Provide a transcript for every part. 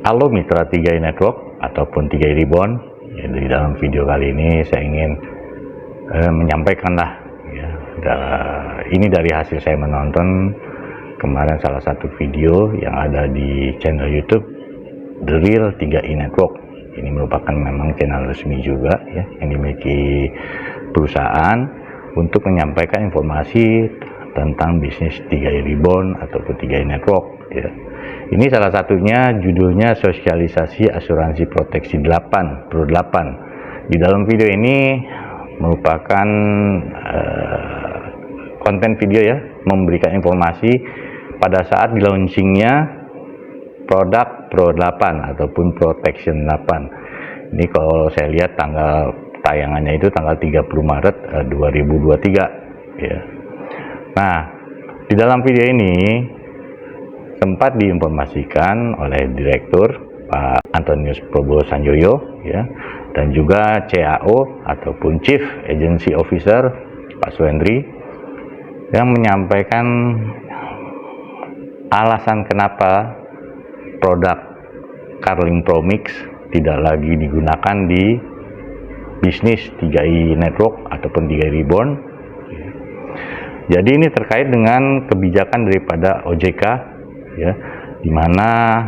Halo mitra 3i Network ataupun 3i Reborn. Ya, di dalam video kali ini saya ingin menyampaikan ini dari hasil saya menonton kemarin salah satu video yang ada di channel YouTube The Real 3i Network. Ini merupakan memang channel resmi juga ya, yang dimiliki perusahaan untuk menyampaikan informasi tentang bisnis 3i Reborn ataupun 3i Network ya. Ini salah satunya judulnya sosialisasi asuransi proteksi 8 Pro 8. Di dalam video ini merupakan konten video ya, memberikan informasi pada saat di launchingnya produk Pro 8 ataupun Protection 8. Ini kalau saya lihat tanggal tayangannya itu tanggal 30 Maret 2023 ya. Nah, di dalam video ini sempat diinformasikan oleh Direktur Pak Antonius Probo Sanjoyo ya, dan juga CAO ataupun Chief Agency Officer Pak Suhendri yang menyampaikan alasan kenapa produk Carling Promix tidak lagi digunakan di bisnis 3i Network ataupun 3i Reborn. Jadi ini terkait dengan kebijakan daripada OJK ya, di mana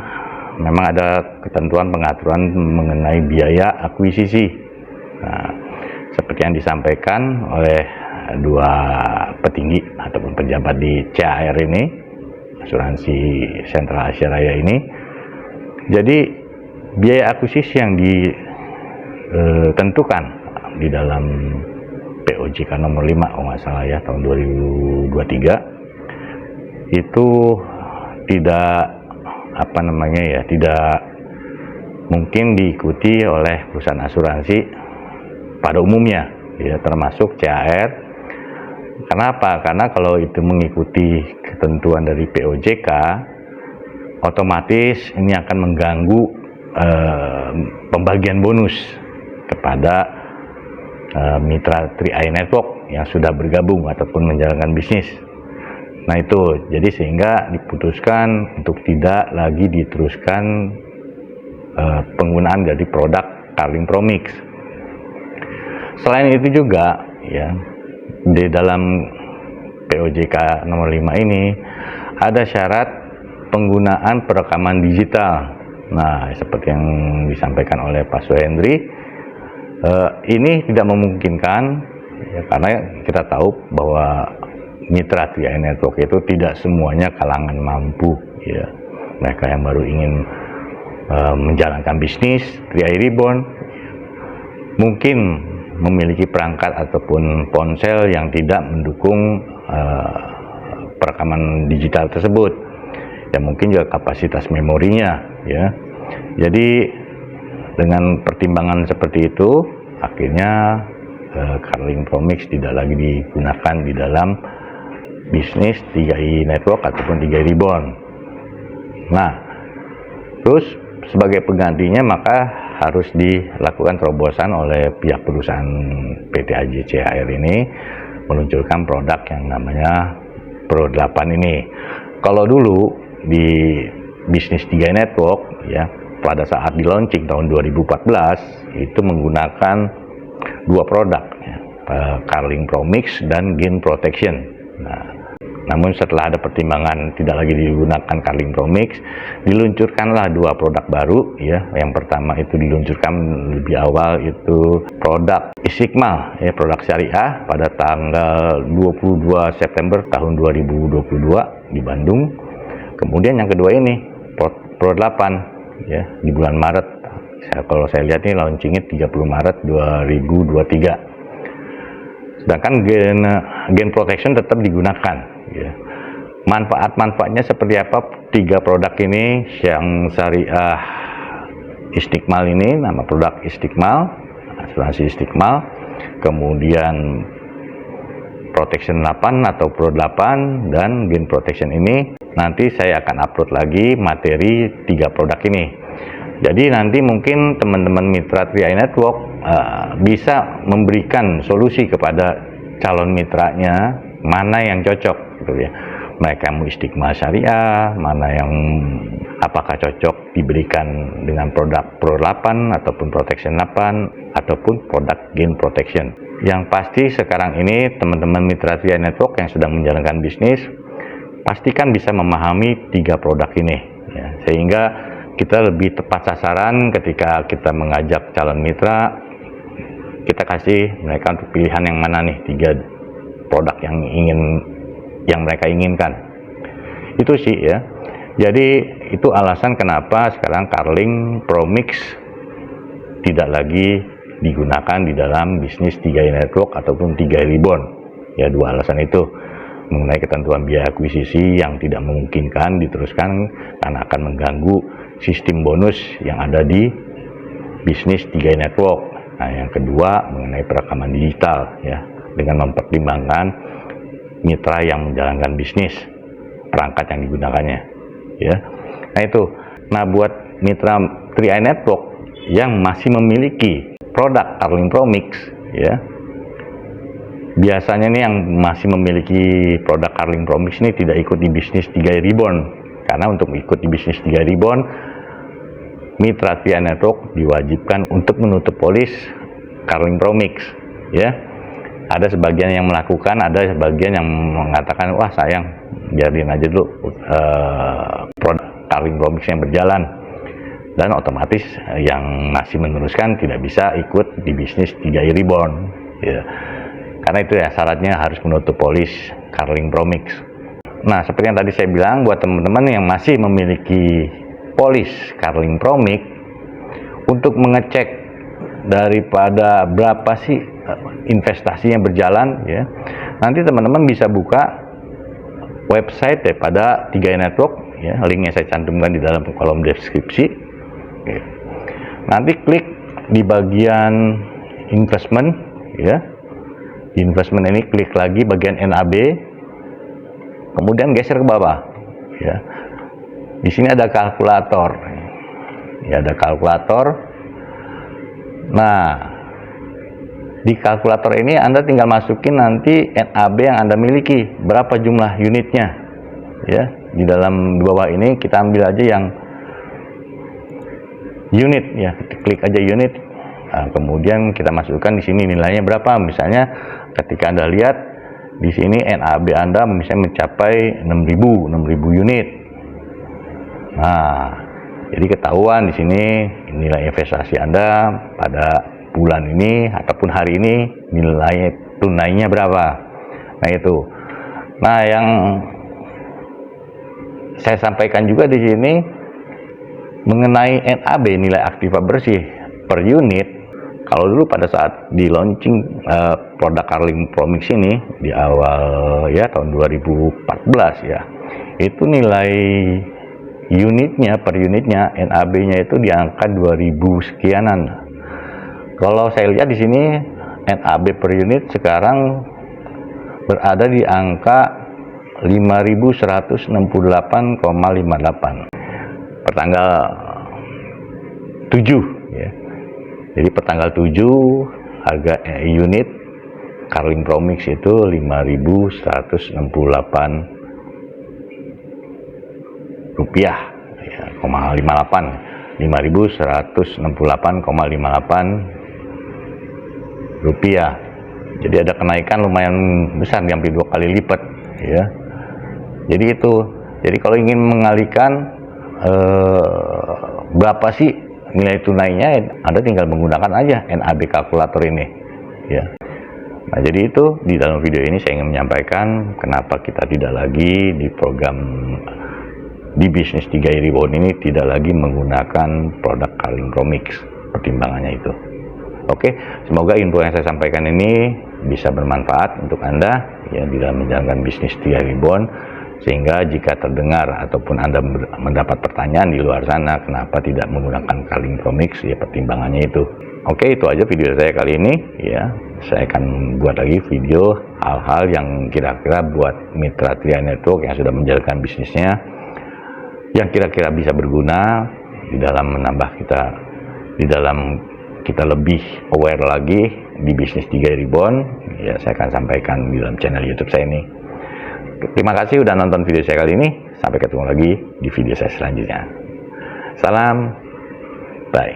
memang ada ketentuan pengaturan mengenai biaya akuisisi. Nah, seperti yang disampaikan oleh dua petinggi ataupun pejabat di CAR ini, Asuransi Sentral Asia Raya ini. Jadi biaya akuisisi yang ditentukan di dalam POJK nomor 5 kalau nggak salah ya, tahun 2023 itu tidak tidak mungkin diikuti oleh perusahaan asuransi pada umumnya ya, termasuk CAR. Kenapa? Karena kalau itu mengikuti ketentuan dari POJK, otomatis ini akan mengganggu pembagian bonus kepada mitra 3i Network yang sudah bergabung ataupun menjalankan bisnis. Nah itu, jadi sehingga diputuskan untuk tidak lagi diteruskan penggunaan dari produk Carling Promix. Selain itu juga ya, di dalam POJK nomor 5 ini ada syarat penggunaan perekaman digital. Nah, seperti yang disampaikan oleh Pak Suhendri, ini tidak memungkinkan ya, karena kita tahu bahwa mitra 3i Network itu tidak semuanya kalangan mampu ya. Mereka yang baru ingin menjalankan bisnis 3i Reborn mungkin memiliki perangkat ataupun ponsel yang tidak mendukung perekaman digital tersebut ya, mungkin juga kapasitas memorinya ya. Jadi dengan pertimbangan seperti itu akhirnya Carling Promix tidak lagi digunakan di dalam bisnis 3i Network ataupun 3i Reborn. Nah, terus sebagai penggantinya maka harus dilakukan terobosan oleh pihak perusahaan PT AJCHR ini meluncurkan produk yang namanya Pro 8 ini. Kalau dulu di bisnis 3i Network ya, pada saat di launching tahun 2014 itu menggunakan dua produk ya, Carling Promix dan Gain Protection. Nah, namun setelah ada pertimbangan tidak lagi digunakan Carling Promix, diluncurkanlah dua produk baru ya. Yang pertama itu diluncurkan lebih awal itu produk Istiqmal ya, produk syariah pada tanggal 22 September tahun 2022 di Bandung. Kemudian yang kedua ini Pro 8 ya, di bulan Maret. Kalau saya lihat ini launchingnya 30 Maret 2023. Sedangkan Gain Protection tetap digunakan ya. Manfaat-manfaatnya seperti apa tiga produk ini? Yang syariah Istiqmal ini, nama produk Istiqmal, asuransi Istiqmal, kemudian Protection 8 atau Pro 8 dan Gain Protection ini nanti saya akan upload lagi materi tiga produk ini. Jadi nanti mungkin teman-teman mitra 3i Network bisa memberikan solusi kepada calon mitranya mana yang cocok gitu ya. mereka mau istiqomah syariah, mana yang apakah cocok diberikan dengan produk Pro 8 ataupun Protection 8 ataupun produk Gain Protection. Yang pasti sekarang ini teman-teman mitra TRI Network yang sedang menjalankan bisnis pastikan bisa memahami 3 produk ini ya, sehingga kita lebih tepat sasaran ketika kita mengajak calon mitra. Kita kasih mereka untuk pilihan yang mana nih 3 produk yang mereka inginkan. Itu sih ya. Jadi itu alasan kenapa sekarang Carling Promix tidak lagi digunakan di dalam bisnis 3i Network ataupun 3i Reborn. Ya, 2 alasan itu. Mengenai ketentuan biaya akuisisi yang tidak memungkinkan diteruskan karena akan mengganggu sistem bonus yang ada di bisnis 3i Network. Nah, yang kedua mengenai perekaman digital ya, dengan mempertimbangkan mitra yang menjalankan bisnis, perangkat yang digunakannya ya. Nah itu. Nah, buat mitra 3i Network yang masih memiliki produk Carling Promix ya, biasanya nih yang masih memiliki produk Carling Promix ini tidak ikut di bisnis 3i Reborn, karena untuk ikut di bisnis 3i Reborn mitra 3i Network diwajibkan untuk menutup polis Carling Promix ya. Ada sebagian yang melakukan, ada sebagian yang mengatakan, wah sayang, biarin aja dulu produk Carling Promix yang berjalan, dan otomatis yang masih meneruskan tidak bisa ikut di bisnis 3i Reborn ya. Karena itu ya syaratnya harus menutup polis Carling Promix. Nah, seperti yang tadi saya bilang, buat teman-teman yang masih memiliki polis Carling Promix, untuk mengecek daripada berapa sih investasi yang berjalan ya, nanti teman-teman bisa buka website daripada 3i Network ya, linknya saya cantumkan di dalam kolom deskripsi ya. Nanti klik di bagian investment ya, di investment ini klik lagi bagian NAB, kemudian geser ke bawah ya. Di sini ada kalkulator ya, ada kalkulator. Nah, di kalkulator ini Anda tinggal masukin nanti NAB yang Anda miliki, berapa jumlah unitnya ya. Di dalam di bawah ini kita ambil aja yang unit ya, klik aja unit. Nah, kemudian kita masukkan di sini nilainya berapa. Misalnya ketika Anda lihat di sini NAB Anda misalnya mencapai 6.000 unit. Nah, jadi ketahuan di sini nilai investasi Anda pada bulan ini ataupun hari ini nilai tunainya berapa. Nah itu. Nah, yang saya sampaikan juga di sini mengenai NAB, nilai aktiva bersih per unit. Kalau dulu pada saat di launching produk Carling Promix ini di awal ya tahun 2014 ya, itu nilai unitnya per unitnya NAB-nya itu di angka 2000 sekianan. Kalau saya lihat di sini NAB per unit sekarang berada di angka 5.168,58 per tanggal 7 ya. Jadi per tanggal 7 harga unit Carling Promix itu 5.168 rupiah ya, 58 5.168,58 rupiah. Jadi ada kenaikan lumayan besar, hampir 2 kali lipat ya. Jadi itu. Jadi kalau ingin mengalihkan berapa sih nilai tunainya, Anda tinggal menggunakan aja NAB kalkulator ini ya. Nah, jadi itu di dalam video ini saya ingin menyampaikan kenapa kita tidak lagi di program di bisnis 3i Reborn ini tidak lagi menggunakan produk Carling Promix, pertimbangannya itu. Oke, semoga info yang saya sampaikan ini bisa bermanfaat untuk Anda ya di dalam menjalankan bisnis 3i Reborn, sehingga jika terdengar ataupun Anda mendapat pertanyaan di luar sana kenapa tidak menggunakan Carling Promix, ya pertimbangannya itu. Oke, itu aja video saya kali ini ya. Saya akan buat lagi video hal-hal yang kira-kira buat mitra 3i Network yang sudah menjalankan bisnisnya, yang kira-kira bisa berguna di dalam menambah kita, di dalam kita lebih aware lagi di bisnis 3i Reborn ya. Saya akan sampaikan di dalam channel YouTube saya ini. Terima kasih udah nonton video saya kali ini. Sampai ketemu lagi di video saya selanjutnya. Salam, bye.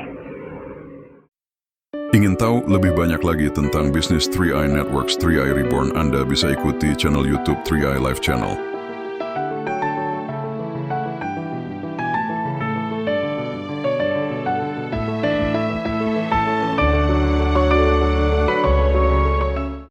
Ingin tahu lebih banyak lagi tentang bisnis 3i Networks 3i Reborn? Anda bisa ikuti channel YouTube 3i Live Channel.